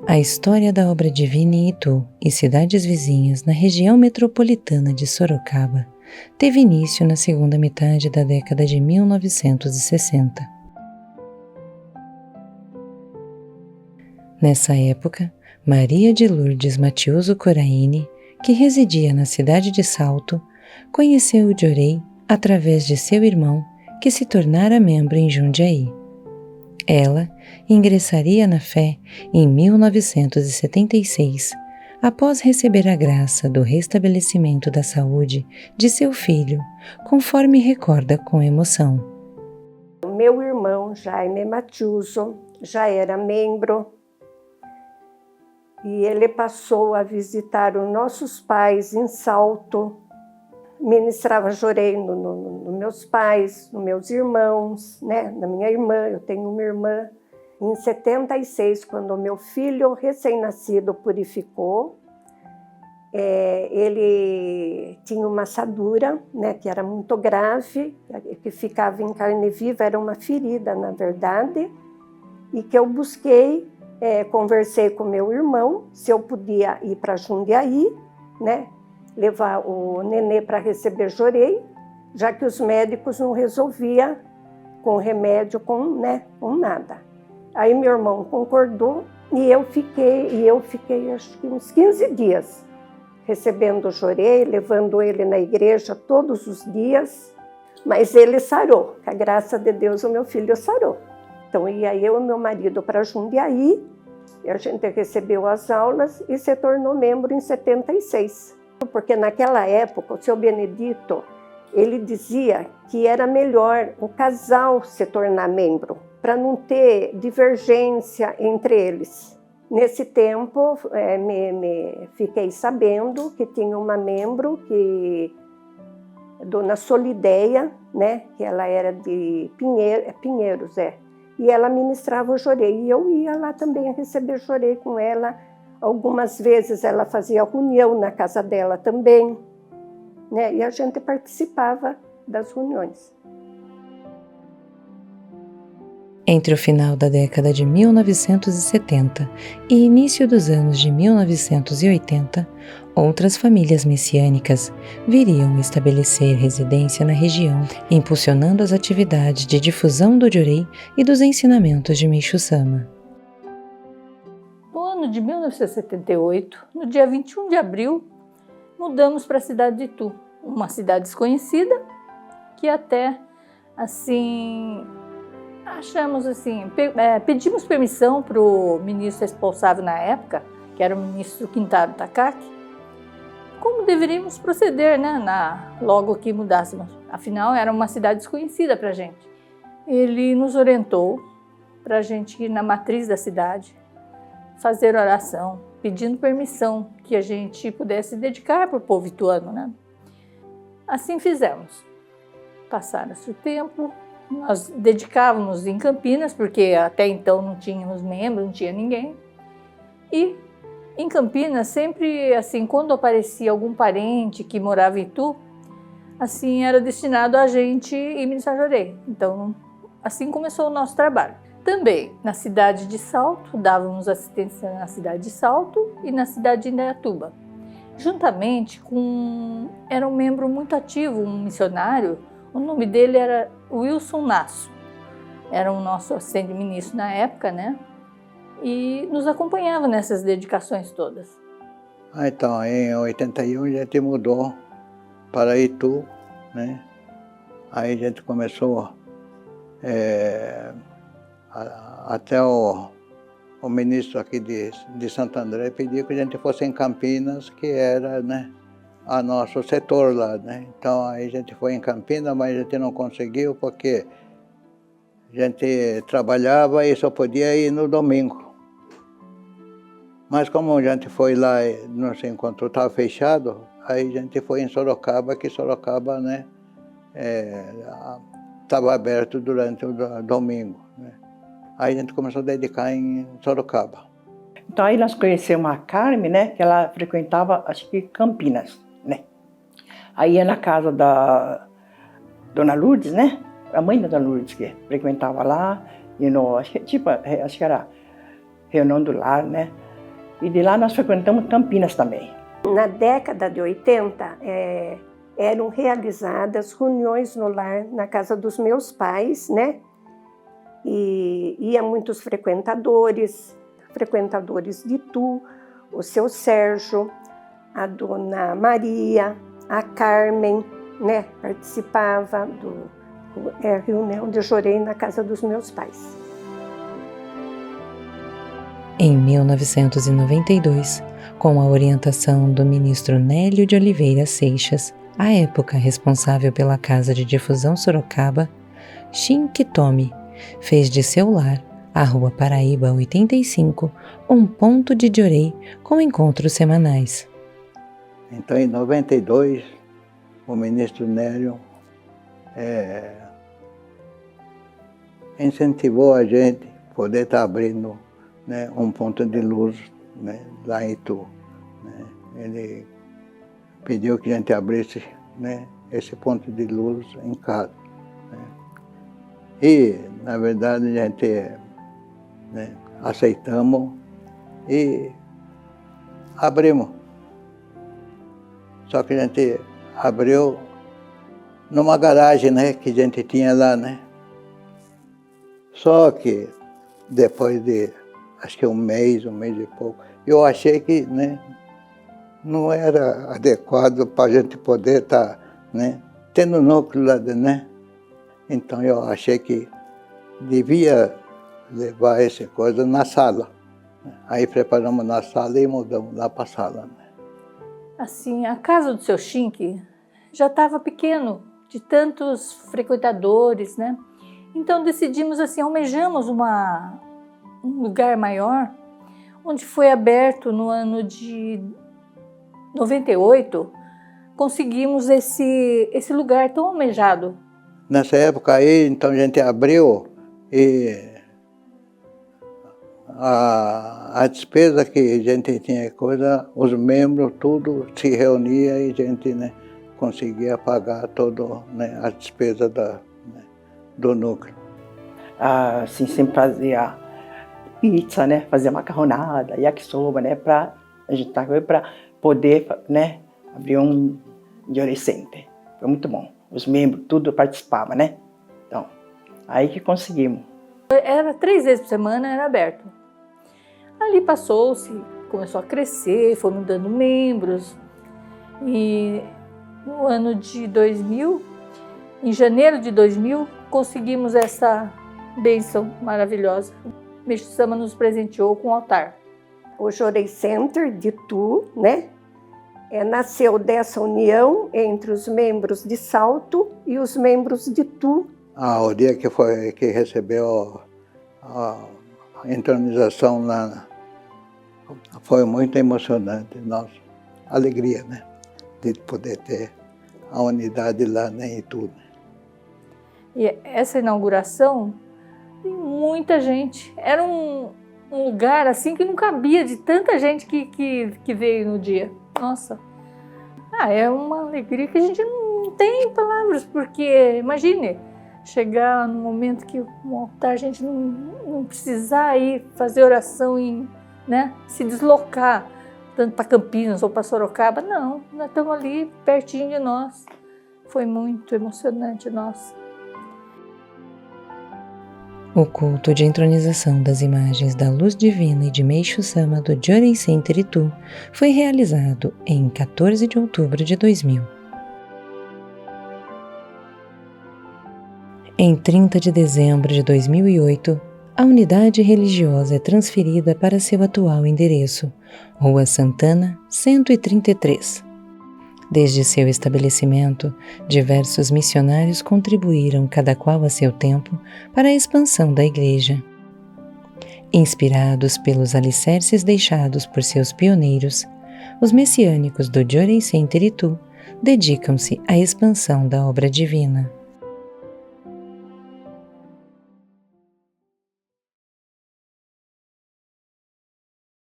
A história da obra divina em Itu e cidades vizinhas na região metropolitana de Sorocaba teve início na segunda metade da década de 1960. Nessa época, Maria de Lourdes Matiuso Coraini, que residia na cidade de Salto, conheceu o Jorei através de seu irmão, que se tornara membro em Jundiaí. Ela ingressaria na fé em 1976, após receber a graça do restabelecimento da saúde de seu filho, conforme recorda com emoção. O meu irmão, Jaime Matiuso, já era membro e ele passou a visitar os nossos pais em Salto, ministrava Jorei nos meus pais, nos meus irmãos, né? Na minha irmã, eu tenho uma irmã. Em 76, quando o meu filho recém-nascido purificou, ele tinha uma assadura, né, que era muito grave, que ficava em carne viva, era uma ferida, na verdade, e que eu busquei, conversei com meu irmão, se eu podia ir para Jundiaí, né, levar o nenê para receber Jorei, já que os médicos não resolviam com remédio, com nada. Aí meu irmão concordou e eu fiquei acho que uns 15 dias recebendo Jorei, levando ele na igreja todos os dias, mas ele sarou, com a graça de Deus o meu filho sarou. Então ia eu e meu marido para Jundiaí, e a gente recebeu as aulas e se tornou membro em 76. Porque naquela época o seu Benedito, ele dizia que era melhor o casal se tornar membro, para não ter divergência entre eles. Nesse tempo, fiquei sabendo que tinha uma membro, Dona Solideia, né, que ela era de Pinheiros, e ela ministrava o Jorei, e eu ia lá também receber Jorei com ela. Algumas vezes ela fazia reunião na casa dela também, né, e a gente participava das reuniões. Entre o final da década de 1970 e início dos anos de 1980, outras famílias messiânicas viriam estabelecer residência na região, impulsionando as atividades de difusão do Jorei e dos ensinamentos de Meishu Sama. No ano de 1978, no dia 21 de abril, mudamos para a cidade de Itu, uma cidade desconhecida, que até, assim, achamos assim, pedimos permissão para o ministro responsável na época, que era o ministro Quintaro Takaki, como deveríamos proceder, né, logo que mudássemos. Afinal, era uma cidade desconhecida para a gente. Ele nos orientou para a gente ir na matriz da cidade, fazer oração, pedindo permissão que a gente pudesse dedicar para o povo ituano, né? Assim fizemos. Passaram-se o tempo, nós dedicávamos em Campinas, porque até então não tínhamos membro, não tinha ninguém. E em Campinas, sempre assim, quando aparecia algum parente que morava em Itu, assim era destinado a gente ir ministrar Jorei. Então, assim começou o nosso trabalho. Também na cidade de Salto, dávamos assistência na cidade de Salto e na cidade de Indaiatuba. Juntamente era um membro muito ativo, um missionário, o nome dele era Wilson Nasso. Era o nosso assistente ministro na época, né? E nos acompanhava nessas dedicações todas. Então, em 81 a gente mudou para Itu, né? Aí a gente começou até o ministro aqui de Santo André pediu que a gente fosse em Campinas, que era, né, a nosso setor lá, né? Então aí a gente foi em Campinas, mas a gente não conseguiu porque a gente trabalhava e só podia ir no domingo. Mas como a gente foi lá e nosso encontro estava fechado, aí a gente foi em Sorocaba, que Sorocaba, né, estava aberto durante o domingo, né? Aí a gente começou a dedicar em Sorocaba. Então aí nós conhecemos a Carmen, né, que ela frequentava, acho que Campinas, né. Aí ia na casa da Dona Lourdes, né, a mãe da Dona Lourdes, que frequentava lá, e acho que era reunião do lar, né. E de lá nós frequentamos Campinas também. Na década de 80, eram realizadas reuniões no lar, na casa dos meus pais, né? E ia muitos frequentadores de Itu, o seu Sérgio, a dona Maria, a Carmen, né? Participava do reunião de Jorei na casa dos meus pais. Em 1992, com a orientação do ministro Nélio de Oliveira Seixas, à época responsável pela Casa de Difusão Sorocaba, Shinkitomi fez de seu lar, a Rua Paraíba 85, um ponto de Jorei com encontros semanais. Então, em 92, o ministro Nélio incentivou a gente a poder estar abrindo, né, um ponto de luz, né, lá em Itu. Né. Ele pediu que a gente abrisse, né, esse ponto de luz em casa. Né. E, na verdade, a gente, né, aceitamos e abrimos. Só que a gente abriu numa garagem, né, que a gente tinha lá, né. Só que depois de, acho que um mês e pouco, eu achei que, né, não era adequado para a gente poder estar, né, tendo núcleo lá dentro, né. Então eu achei que devia levar essa coisa na sala. Aí preparamos na sala e mudamos lá para a sala. Né. Assim, a casa do seu Shink já estava pequeno, de tantos frequentadores, né? Então decidimos assim, almejamos um lugar maior, onde foi aberto no ano de 98, conseguimos esse lugar tão almejado. Nessa época aí, então a gente abriu e a despesa que a gente tinha coisa, os membros tudo se reunia e a gente, né, conseguia pagar todo, né, a despesa do núcleo. Assim, sempre fazia pizza, né, fazia macarronada, yakisoba, né, para a gente para poder, né, abrir um Jorei Center. Foi muito bom. Os membros tudo participavam, né? Então, aí que conseguimos. Era 3 vezes por semana, era aberto. Ali passou-se, começou a crescer, foi mudando membros. E no ano de 2000, em janeiro de 2000, conseguimos essa bênção maravilhosa. O Meixo Sama nos presenteou com o altar. O Jorei Center de Itu, né? Nasceu dessa união entre os membros de Salto e os membros de Itu. O dia que recebeu a entronização lá, foi muito emocionante, nossa alegria, né, de poder ter a unidade lá, né, em Itu. E essa inauguração, tem muita gente. Era um lugar assim que não cabia de tanta gente que veio no dia. Nossa, é uma alegria que a gente não tem palavras, porque imagine chegar no momento que o altar a gente não precisar ir fazer oração, né, se deslocar tanto para Campinas ou para Sorocaba, não, nós estamos ali pertinho de nós. Foi muito emocionante, nossa. O culto de entronização das imagens da Luz Divina e de Meixo Sama do Jorei Center Itu foi realizado em 14 de outubro de 2000. Em 30 de dezembro de 2008, a unidade religiosa é transferida para seu atual endereço, Rua Santana, 133. Desde seu estabelecimento, diversos missionários contribuíram, cada qual a seu tempo, para a expansão da igreja. Inspirados pelos alicerces deixados por seus pioneiros, os messiânicos do Jorei Center Itu dedicam-se à expansão da obra divina.